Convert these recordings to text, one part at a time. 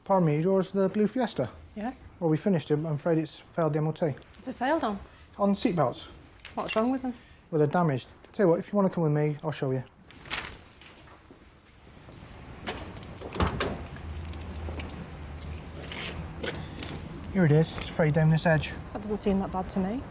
Pardon me, yours the blue Fiesta? Yes. Well, we finished it, but I'm afraid it's failed the MOT. Has it failed on? On seatbelts. What's wrong with them? Well, they're damaged. Tell you what, if you want to come with me, I'll show you. Here it is. It's frayed down this edge. That doesn't seem that bad to me.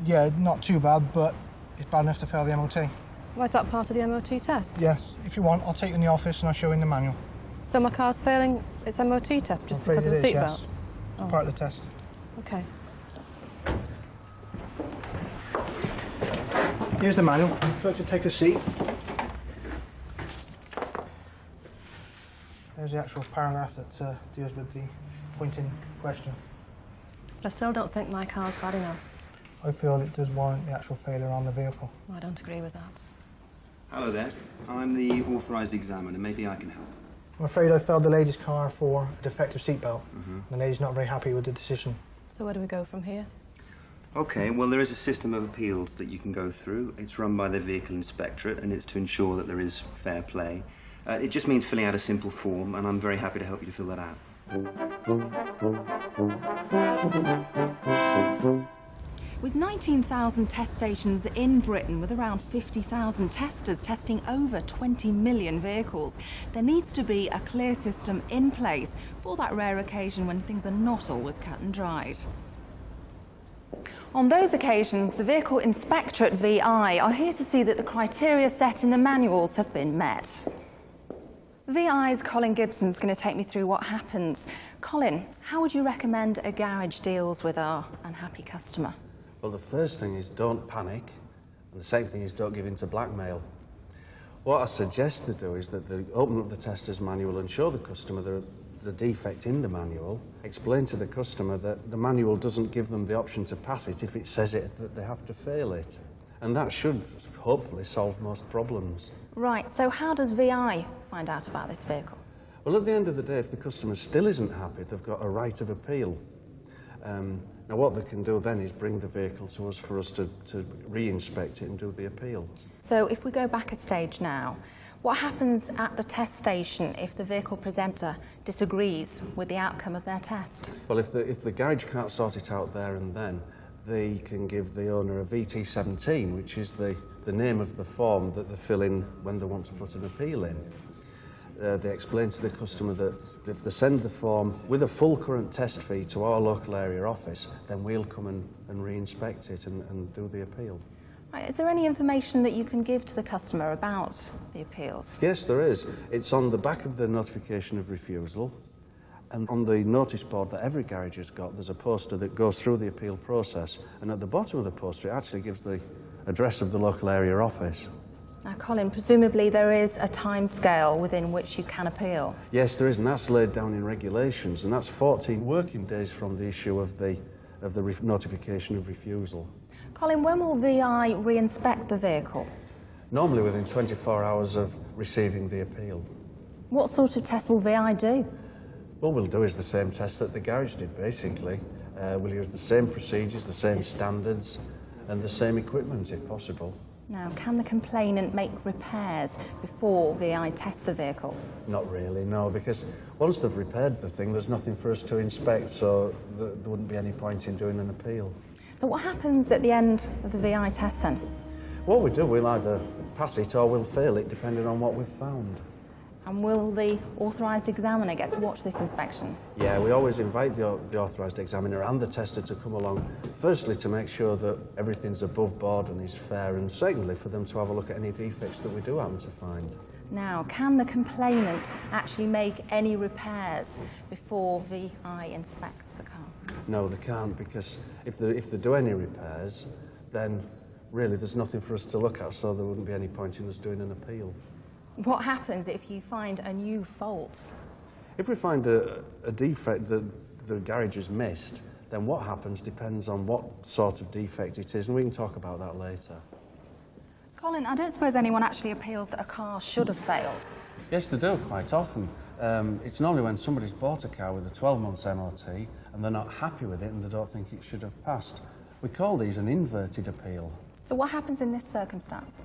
Yeah, not too bad, but it's bad enough to fail the MOT. Why is that part of the MOT test? Yes. If you want, I'll take you in the office and I'll show you in the manual. So my car's failing its MOT test just because of the seatbelt? Yes. Oh. Part of the test. OK. Here's the manual. If you'd like to take a seat. There's the actual paragraph that deals with the point in question. But I still don't think my car's bad enough. I feel it does warrant the actual failure on the vehicle. I don't agree with that. Hello there. I'm the authorised examiner. Maybe I can help. I'm afraid I failed the lady's car for a defective seatbelt. The lady's not very happy with the decision. So where do we go from here? OK, well, there is a system of appeals that you can go through. It's run by the Vehicle Inspectorate, and it's to ensure that there is fair play. It just means filling out a simple form, and I'm very happy to help you to fill that out. With 19,000 test stations in Britain, with around 50,000 testers testing over 20 million vehicles, there needs to be a clear system in place for that rare occasion when things are not always cut and dried. On those occasions, the Vehicle Inspectorate VI are here to see that the criteria set in the manuals have been met. VI's Colin Gibson's going to take me through what happens. Colin, how would you recommend a garage deals with our unhappy customer? Well, the first thing is don't panic, and the second thing is don't give in to blackmail. What I suggest to do is that they open up the tester's manual and show the customer the defect in the manual, explain to the customer that the manual doesn't give them the option to pass it if it says it that they have to fail it. And that should hopefully solve most problems. Right, so how does VI find out about this vehicle? Well, at the end of the day, if the customer still isn't happy, they've got a right of appeal. Now, what they can do then is bring the vehicle to us for us to re-inspect it and do the appeal. So if we go back a stage now, what happens at the test station if the vehicle presenter disagrees with the outcome of their test? Well, if the garage can't sort it out there and then, they can give the owner a VT17, which is the name of the form that they fill in when they want to put an appeal in. They explain to the customer that if they send the form with a full current test fee to our local area office, then we'll come and re-inspect it and do the appeal. Right, is there any information that you can give to the customer about the appeals? Yes, there is. It's on the back of the notification of refusal, and on the notice board that every garage has got, there's a poster that goes through the appeal process, and at the bottom of the poster, it actually gives the address of the local area office. Now, Colin, presumably there is a time scale within which you can appeal. Yes, there is, and that's laid down in regulations, and that's 14 working days from the issue of the notification of refusal. Colin, when will VI re-inspect the vehicle? Normally within 24 hours of receiving the appeal. What sort of test will VI do? What we'll do is the same test that the garage did, basically. We'll use the same procedures, the same standards, and the same equipment, if possible. Now, can the complainant make repairs before VI tests the vehicle? Not really, no, because once they've repaired the thing, there's nothing for us to inspect, so there wouldn't be any point in doing an appeal. So what happens at the end of the VI test, then? What we do, we'll either pass it or we'll fail it, depending on what we've found. And will the authorised examiner get to watch this inspection? Yeah, we always invite the authorised examiner and the tester to come along, firstly to make sure that everything's above board and is fair, and secondly for them to have a look at any defects that we do happen to find. Now, can the complainant actually make any repairs before VI inspects the car? No, they can't, because if they do any repairs, then really there's nothing for us to look at, so there wouldn't be any point in us doing an appeal. What happens if you find a new fault? If we find a defect that the garage has missed, then what happens depends on what sort of defect it is, and we can talk about that later. Colin, I don't suppose anyone actually appeals that a car should have failed. Yes, they do, quite often. It's normally when somebody's bought a car with a 12-month MOT and they're not happy with it and they don't think it should have passed. We call these an inverted appeal. So what happens in this circumstance?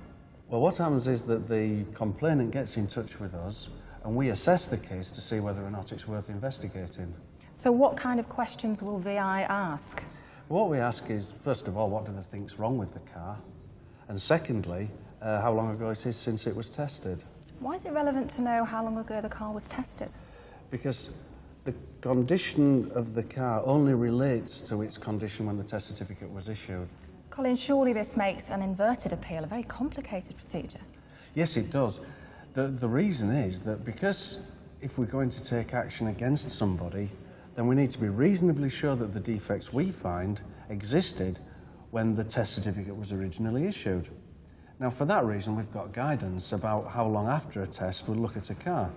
Well, what happens is that the complainant gets in touch with us and we assess the case to see whether or not it's worth investigating. So what kind of questions will VI ask? What we ask is, first of all, what do they think's wrong with the car? And secondly, how long ago it is since it was tested? Why is it relevant to know how long ago the car was tested? Because the condition of the car only relates to its condition when the test certificate was issued. Colin, surely this makes an inverted appeal a very complicated procedure. Yes, it does. The reason is that because if we're going to take action against somebody, then we need to be reasonably sure that the defects we find existed when the test certificate was originally issued. Now, for that reason, we've got guidance about how long after a test we'll look at a car.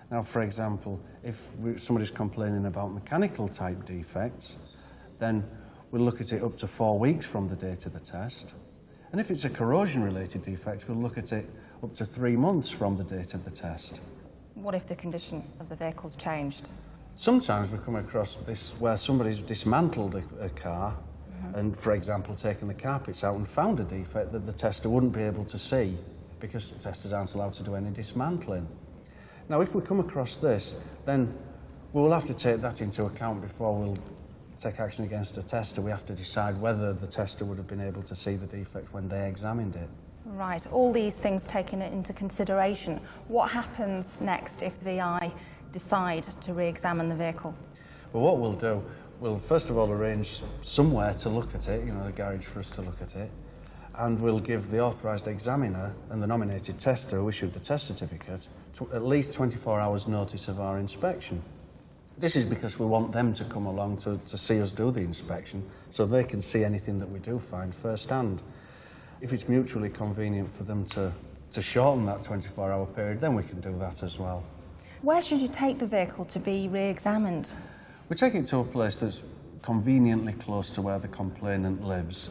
Now, for example, if somebody's complaining about mechanical type defects, then we'll look at it up to 4 weeks from the date of the test. And if it's a corrosion-related defect, we'll look at it up to 3 months from the date of the test. What if the condition of the vehicle's changed? Sometimes we come across this where somebody's dismantled a car and, for example, taken the carpets out and found a defect that the tester wouldn't be able to see because testers aren't allowed to do any dismantling. Now, if we come across this, then we'll have to take that into account before we'll take action against a tester. We have to decide whether the tester would have been able to see the defect when they examined it. Right, all these things taken into consideration. What happens next if VI decide to re-examine the vehicle? Well, what we'll do, we'll first of all arrange somewhere to look at it, a garage for us to look at it, and we'll give the authorised examiner and the nominated tester who issued the test certificate at least 24 hours notice of our inspection. This is because we want them to come along to see us do the inspection so they can see anything that we do find firsthand. If it's mutually convenient for them to shorten that 24-hour period, then we can do that as well. Where should you take the vehicle to be re-examined? We take it to a place that's conveniently close to where the complainant lives.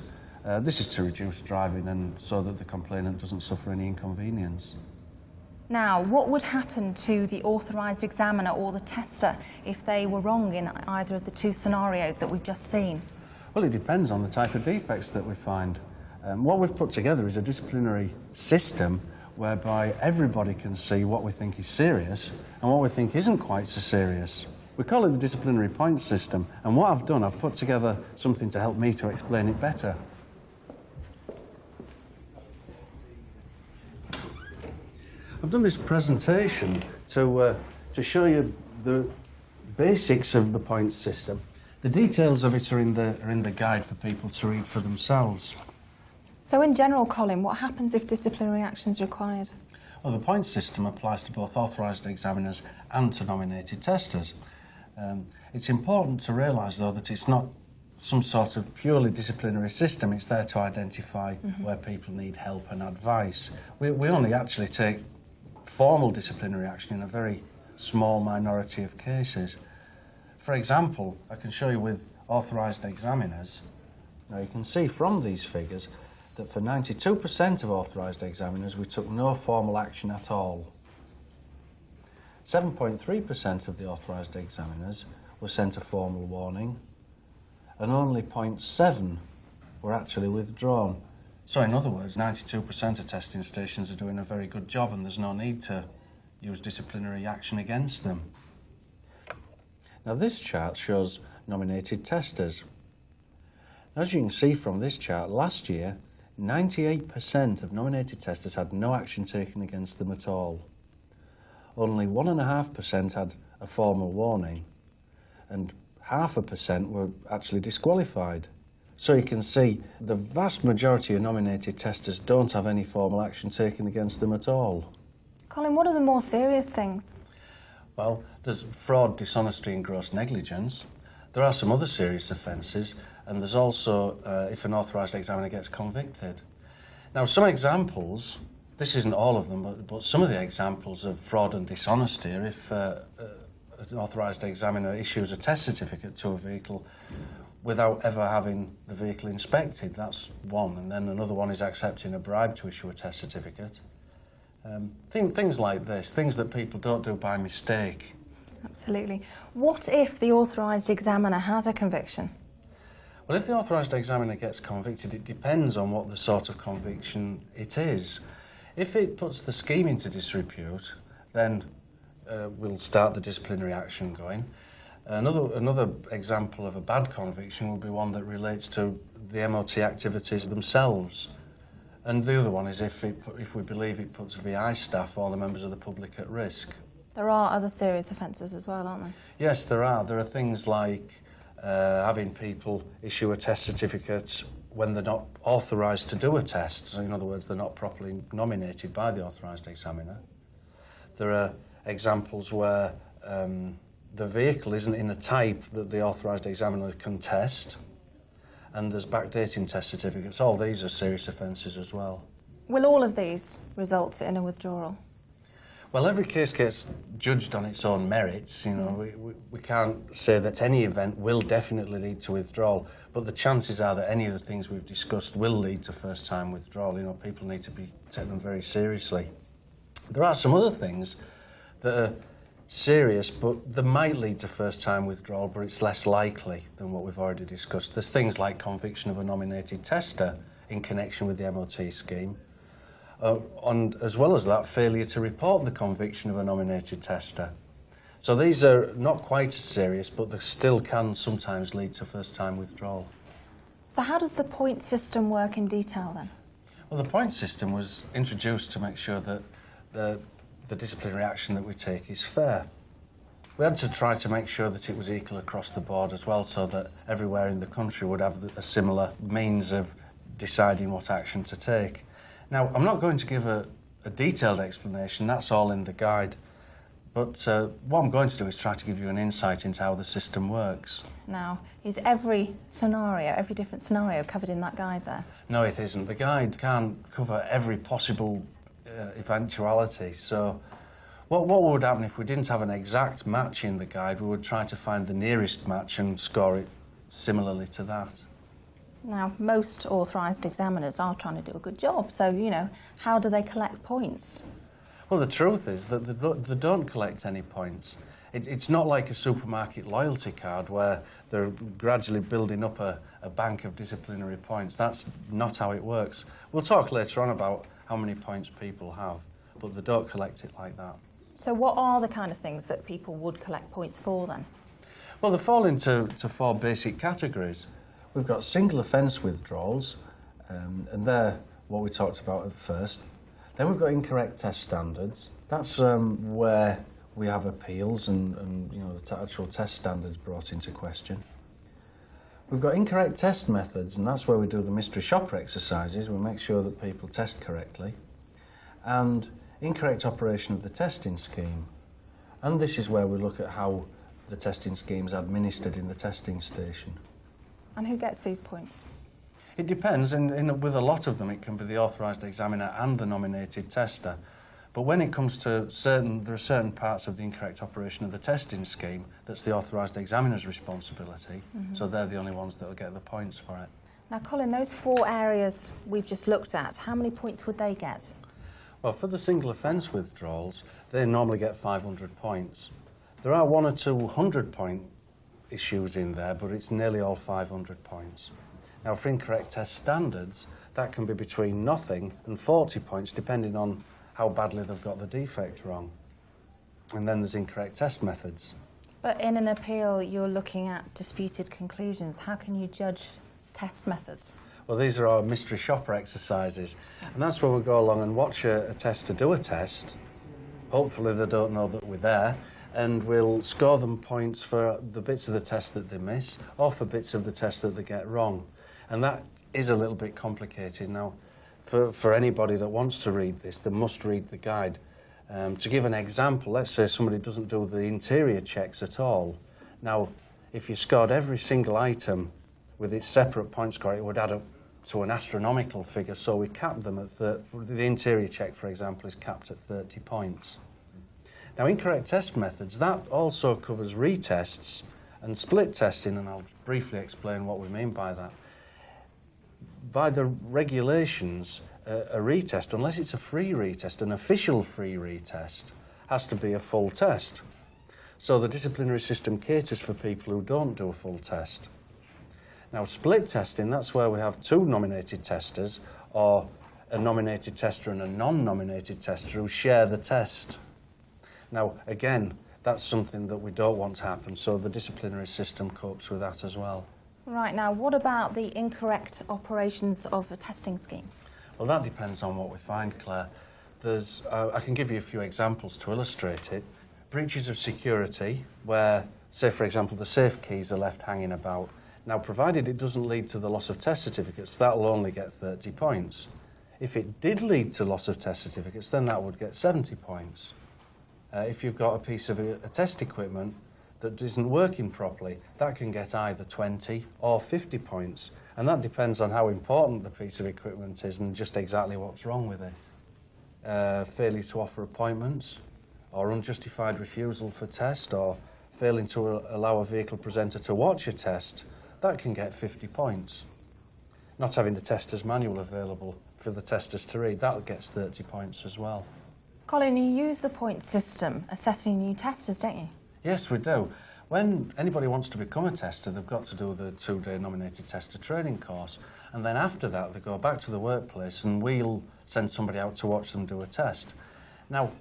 This is to reduce driving and so that the complainant doesn't suffer any inconvenience. Now, what would happen to the authorised examiner or the tester if they were wrong in either of the two scenarios that we've just seen? Well, it depends on the type of defects that we find. What we've put together is a disciplinary system whereby everybody can see what we think is serious and what we think isn't quite so serious. We call it the disciplinary points system, and what I've done, I've put together something to help me to explain it better. I've done this presentation to show you the basics of the points system. The details of it are in the guide for people to read for themselves. So in general, Colin, what happens if disciplinary action is required? Well, the points system applies to both authorised examiners and to nominated testers. It's important to realise, though, that it's not some sort of purely disciplinary system. It's there to identify where people need help and advice. We only actually take formal disciplinary action in a very small minority of cases. For example, I can show you with authorised examiners. Now, you can see from these figures that for 92% of authorised examiners, we took no formal action at all. 7.3% of the authorised examiners were sent a formal warning, and only 0.7 were actually withdrawn. So in other words, 92% of testing stations are doing a very good job and there's no need to use disciplinary action against them. Now, this chart shows nominated testers. As you can see from this chart, last year 98% of nominated testers had no action taken against them at all. Only 1.5% had a formal warning, and 0.5% were actually disqualified. So you can see the vast majority of nominated testers don't have any formal action taken against them at all. Colin, what are the more serious things? Well, there's fraud, dishonesty and gross negligence. There are some other serious offences, and there's also if an authorised examiner gets convicted. Now, some examples, this isn't all of them, but some of the examples of fraud and dishonesty are if an authorised examiner issues a test certificate to a vehicle without ever having the vehicle inspected. That's one. And then another one is accepting a bribe to issue a test certificate. Things like this, things that people don't do by mistake. Absolutely. What if the authorised examiner has a conviction? Well, if the authorised examiner gets convicted, it depends on what the sort of conviction it is. If it puts the scheme into disrepute, then we'll start the disciplinary action going. Another example of a bad conviction would be one that relates to the MOT activities themselves. And the other one is if we believe it puts VI staff or the members of the public at risk. There are other serious offences as well, aren't there? Yes, there are. There are things like having people issue a test certificate when they're not authorised to do a test. So in other words, they're not properly nominated by the authorised examiner. There are examples where the vehicle isn't in a type that the authorised examiner can test, and there's backdating test certificates. All these are serious offences as well. Will all of these result in a withdrawal? Well, every case gets judged on its own merits. You know, we can't say that any event will definitely lead to withdrawal, but the chances are that any of the things we've discussed will lead to first-time withdrawal. You know, people need to take them very seriously. There are some other things that are serious, but they might lead to first-time withdrawal, but it's less likely than what we've already discussed. There's things like conviction of a nominated tester in connection with the MOT scheme, and as well as that, failure to report the conviction of a nominated tester. So these are not quite as serious, but they still can sometimes lead to first-time withdrawal. So how does the point system work in detail then? Well, the point system was introduced to make sure that the disciplinary action that we take is fair. We had to try to make sure that it was equal across the board as well, so that everywhere in the country would have a similar means of deciding what action to take. Now, I'm not going to give a detailed explanation, that's all in the guide, but what I'm going to do is try to give you an insight into how the system works. Now, is every different scenario covered in that guide there? No, it isn't. The guide can't cover every possible eventuality. So what would happen if we didn't have an exact match in the guide? We would try to find the nearest match and score it similarly to that. Now, most authorised examiners are trying to do a good job, so, you know, how do they collect points? Well, the truth is that they don't collect any points. It's not like a supermarket loyalty card where they're gradually building up a bank of disciplinary points. That's not how it works. We'll talk later on about how many points people have, but they don't collect it like that. So what are the kind of things that people would collect points for then? Well, they fall into four basic categories. We've got single offence withdrawals, and they're what we talked about at first. Then we've got incorrect test standards. That's where we have appeals and you know, the actual test standards brought into question. We've got incorrect test methods, and that's where we do the mystery shopper exercises. We make sure that people test correctly. And incorrect operation of the testing scheme. And this is where we look at how the testing scheme is administered in the testing station. And who gets these points? It depends, and with a lot of them it can be the authorised examiner and the nominated tester. But when it comes to there are certain parts of the incorrect operation of the testing scheme that's the authorised examiner's responsibility, so they're the only ones that will get the points for it. Now, Colin, those 4 areas we've just looked at, how many points would they get? Well, for the single offence withdrawals, they normally get 500 points. There are 1 or 2 100-point issues in there, but it's nearly all 500 points. Now, for incorrect test standards, that can be between nothing and 40 points, depending on how badly they've got the defect wrong. And then there's incorrect test methods. But in an appeal, you're looking at disputed conclusions. How can you judge test methods? Well, these are our mystery shopper exercises, and that's where we go along and watch a tester do a test. Hopefully they don't know that we're there, and we'll score them points for the bits of the test that they miss, or for bits of the test that they get wrong. And that is a little bit complicated. Now, for anybody that wants to read this, they must read the guide. To give an example, let's say somebody doesn't do the interior checks at all. Now, if you scored every single item with its separate point score, it would add up to an astronomical figure, so we cap them at the interior check, for example, is capped at 30 points. Now, incorrect test methods, that also covers retests And split testing, and I'll briefly explain what we mean by that. By the regulations, a retest, unless it's a free retest, an official free retest, has to be a full test. So the disciplinary system caters for people who don't do a full test. Now, split testing, that's where we have two nominated testers, or a nominated tester and a non-nominated tester who share the test. Now, again, that's something that we don't want to happen, so the disciplinary system copes with that as well. Right, now what about the incorrect operations of a testing scheme? Well, that depends on what we find, Claire. I can give you a few examples to illustrate it. Breaches of security, where, say for example, the safe keys are left hanging about. Now, provided it doesn't lead to the loss of test certificates, that'll only get 30 points. If it did lead to loss of test certificates, then that would get 70 points. If you've got a piece of a test equipment that isn't working properly, that can get either 20 or 50 points. And that depends on how important the piece of equipment is and just exactly what's wrong with it. Failure to offer appointments, or unjustified refusal for test, or failing to allow a vehicle presenter to watch a test, that can get 50 points. Not having the tester's manual available for the testers to read, that gets 30 points as well. Colin, you use the point system assessing new testers, don't you? Yes, we do. When anybody wants to become a tester, they've got to do the 2-day nominated tester training course, and then after that they go back to the workplace and we'll send somebody out to watch them do a test. Now,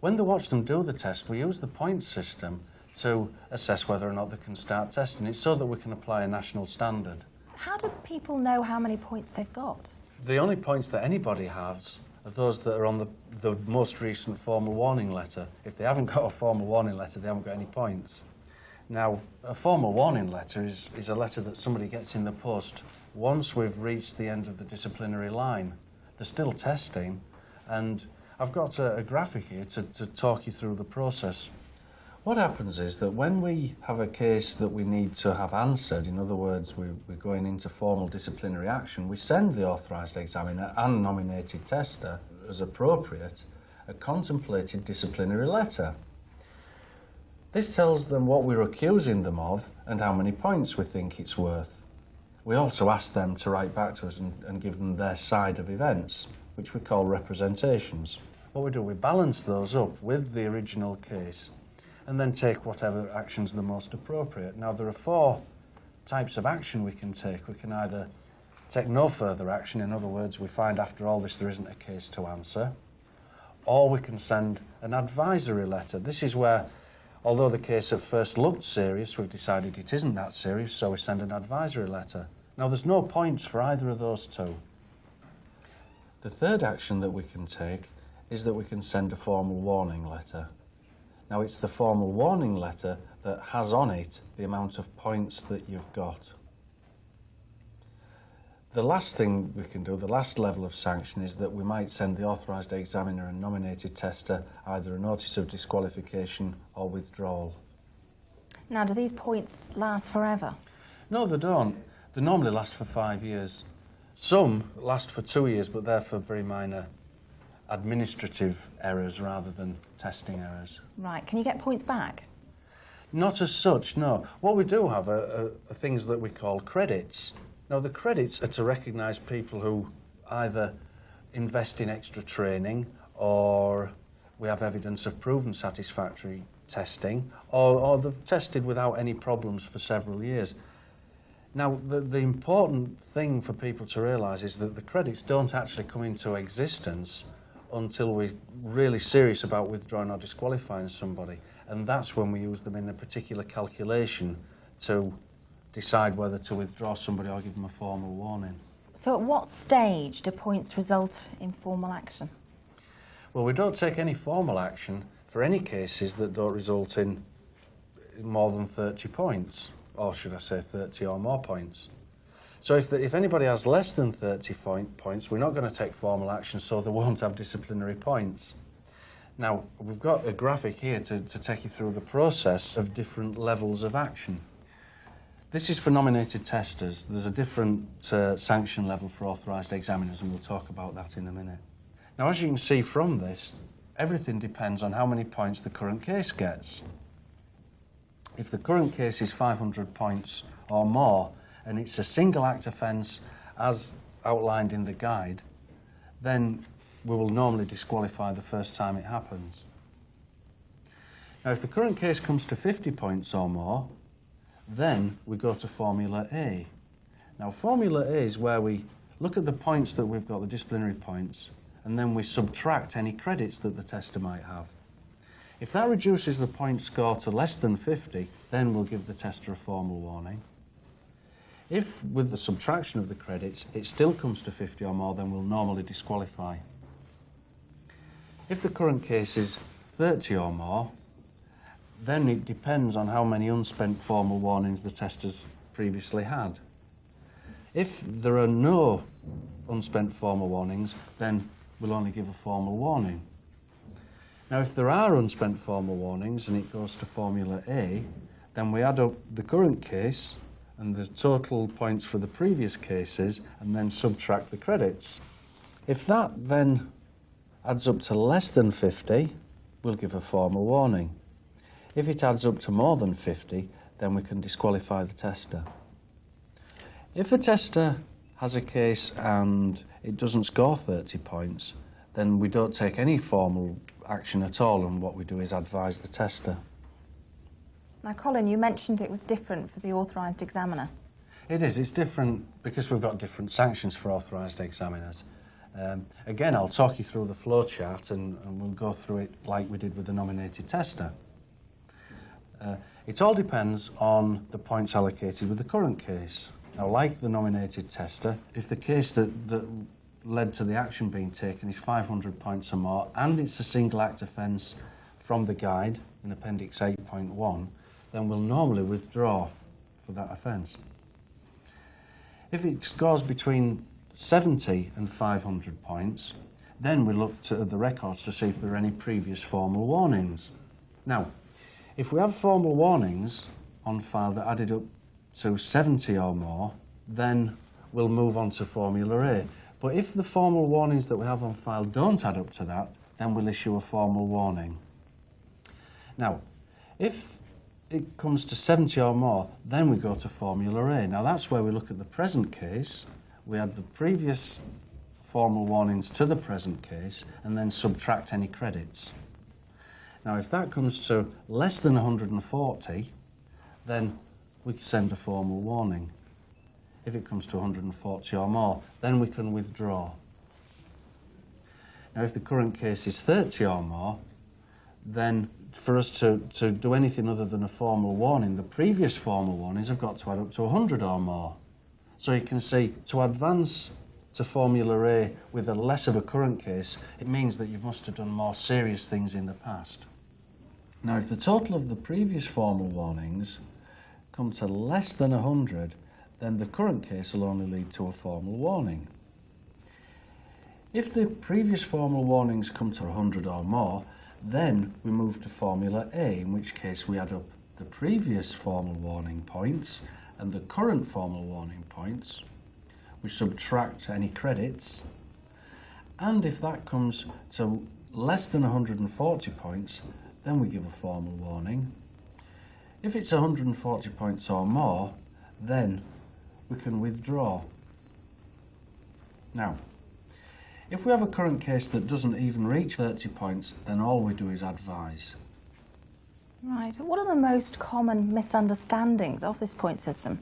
when they watch them do the test, we use the point system to assess whether or not they can start testing. It's so that we can apply a national standard. How do people know how many points they've got? The only points that anybody has are those that are on the most recent formal warning letter. If they haven't got a formal warning letter, they haven't got any points. Now, a formal warning letter is a letter that somebody gets in the post once we've reached the end of the disciplinary line. They're still testing, and I've got a graphic here to talk you through the process. What happens is that when we have a case that we need to have answered, in other words, we're going into formal disciplinary action, we send the authorised examiner and nominated tester, as appropriate, a contemplated disciplinary letter. This tells them what we're accusing them of and how many points we think it's worth. We also ask them to write back to us and give them their side of events, which we call representations. What we do, we balance those up with the original case and then take whatever action's the most appropriate. Now, there are 4 types of action we can take. We can either take no further action, in other words, we find after all this there isn't a case to answer, or we can send an advisory letter. This is where, although the case at first looked serious, we've decided it isn't that serious, so we send an advisory letter. Now, there's no points for either of those two. The third action that we can take is that we can send a formal warning letter. Now, it's the formal warning letter that has on it the amount of points that you've got. The last thing we can do, the last level of sanction, is that we might send the authorised examiner and nominated tester either a notice of disqualification or withdrawal. Now, do these points last forever? No, they don't. They normally last for 5 years. Some last for 2 years, but they're for very minor administrative errors rather than testing errors. Right, can you get points back? Not as such, no. What we do have are things that we call credits. Now, the credits are to recognise people who either invest in extra training, or we have evidence of proven satisfactory testing, or they've tested without any problems for several years. Now, the important thing for people to realise is that the credits don't actually come into existence until we're really serious about withdrawing or disqualifying somebody. And that's when we use them in a particular calculation to decide whether to withdraw somebody or give them a formal warning. So at what stage do points result in formal action? Well, we don't take any formal action for any cases that don't result in more than 30 points, or should I say 30 or more points. So if anybody has less than 30 points, we're not going to take formal action, so they won't have disciplinary points. Now, we've got a graphic here to take you through the process of different levels of action. This is for nominated testers. There's a different sanction level for authorised examiners, and we'll talk about that in a minute. Now, as you can see from this, everything depends on how many points the current case gets. if the current case is 500 points or more, and it's a single act offence as outlined in the guide, then we will normally disqualify the first time it happens. Now, if the current case comes to 50 points or more, then we go to Formula A. Now, Formula A is where we look at the points that we've got, the disciplinary points, and then we subtract any credits that the tester might have. If that reduces the point score to less than 50, then we'll give the tester a formal warning. If, with the subtraction of the credits, it still comes to 50 or more, then we'll normally disqualify. If the current case is 30 or more, then it depends on how many unspent formal warnings the tester's previously had. If there are no unspent formal warnings, then we'll only give a formal warning. Now, if there are unspent formal warnings and it goes to Formula A, then we add up the current case and the total points for the previous cases and then subtract the credits. If that then adds up to less than 50, we'll give a formal warning. If it adds up to more than 50, then we can disqualify the tester. If a tester has a case and it doesn't score 30 points, then we don't take any formal action at all, and what we do is advise the tester. Now, Colin, you mentioned it was different for the authorised examiner. It is. It's different because we've got different sanctions for authorised examiners. Again, I'll talk you through the flow chart and we'll go through it like we did with the nominated tester. It all depends on the points allocated with the current case. Now, like the nominated tester, if the case that led to the action being taken is 500 points or more and it's a single act offence from the guide in Appendix 8.1, then we'll normally withdraw for that offence. If it scores between 70 and 500 points, then we look to the records to see if there are any previous formal warnings. Now, if we have formal warnings on file that added up to 70 or more, then we'll move on to Formula A. But if the formal warnings that we have on file don't add up to that, then we'll issue a formal warning. Now, if it comes to 70 or more, then we go to Formula A. Now, that's where we look at the present case. We add the previous formal warnings to the present case and then subtract any credits. Now, if that comes to less than 140, then we can send a formal warning. If it comes to 140 or more, then we can withdraw. Now, if the current case is 30 or more, then for us to do anything other than a formal warning, the previous formal warnings have got to add up to 100 or more. So you can see, to advance to Formula A with a less of a current case, it means that you must have done more serious things in the past. Now, if the total of the previous formal warnings come to less than 100, then the current case will only lead to a formal warning. If the previous formal warnings come to 100 or more, then we move to Formula A, in which case we add up the previous formal warning points and the current formal warning points. We subtract any credits, and if that comes to less than 140 points, then we give a formal warning. If it's 140 points or more, then we can withdraw. Now, if we have a current case that doesn't even reach 30 points, then all we do is advise. Right. What are the most common misunderstandings of this point system?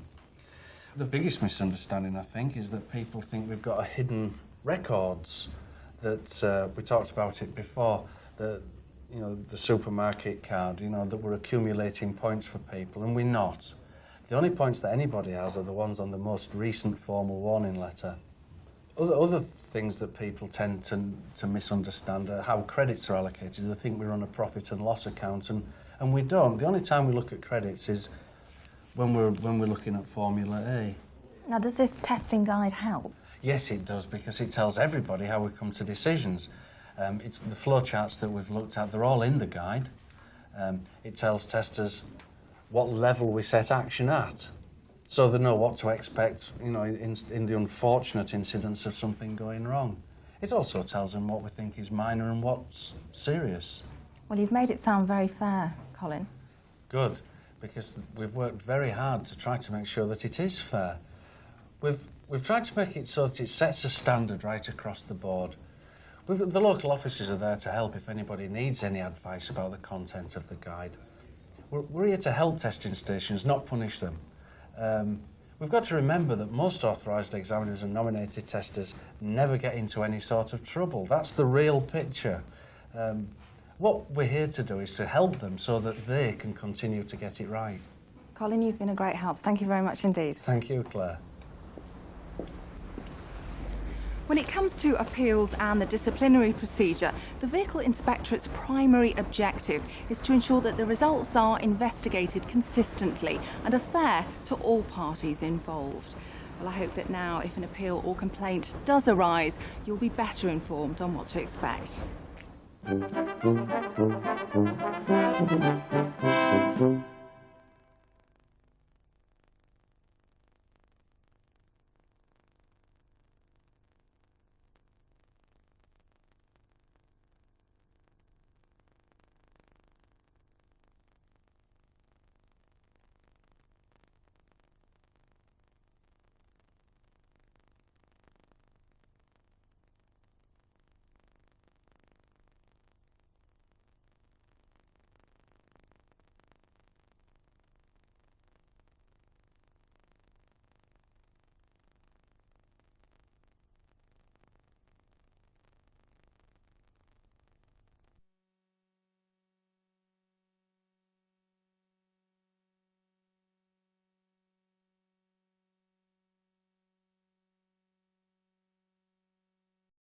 The biggest misunderstanding, I think, is that people think we've got a hidden records. That we talked about it before. The supermarket card. That we're accumulating points for people, and we're not. The only points that anybody has are the ones on the most recent formal warning letter. Other things that people tend to misunderstand are how credits are allocated. They think we run a profit and loss account, and we don't. The only time we look at credits is when we're looking at Formula A. Now, does this testing guide help? Yes, it does, because it tells everybody how we come to decisions. It's the flow charts that we've looked at, they're all in the guide. It tells testers what level we set action at, so they know what to expect, in the unfortunate incidence of something going wrong. It also tells them what we think is minor and what's serious. Well, you've made it sound very fair, Colin. Good, because we've worked very hard to try to make sure that it is fair. We've tried to make it so that it sets a standard right across the board. The local offices are there to help if anybody needs any advice about the content of the guide. We're here to help testing stations, not punish them. We've got to remember that most authorised examiners and nominated testers never get into any sort of trouble. That's the real picture. What we're here to do is to help them so that they can continue to get it right. Colin, you've been a great help. Thank you very much indeed. Thank you, Claire. When it comes to appeals and the disciplinary procedure, the Vehicle Inspectorate's primary objective is to ensure that the results are investigated consistently and are fair to all parties involved. Well, I hope that now, if an appeal or complaint does arise, you'll be better informed on what to expect.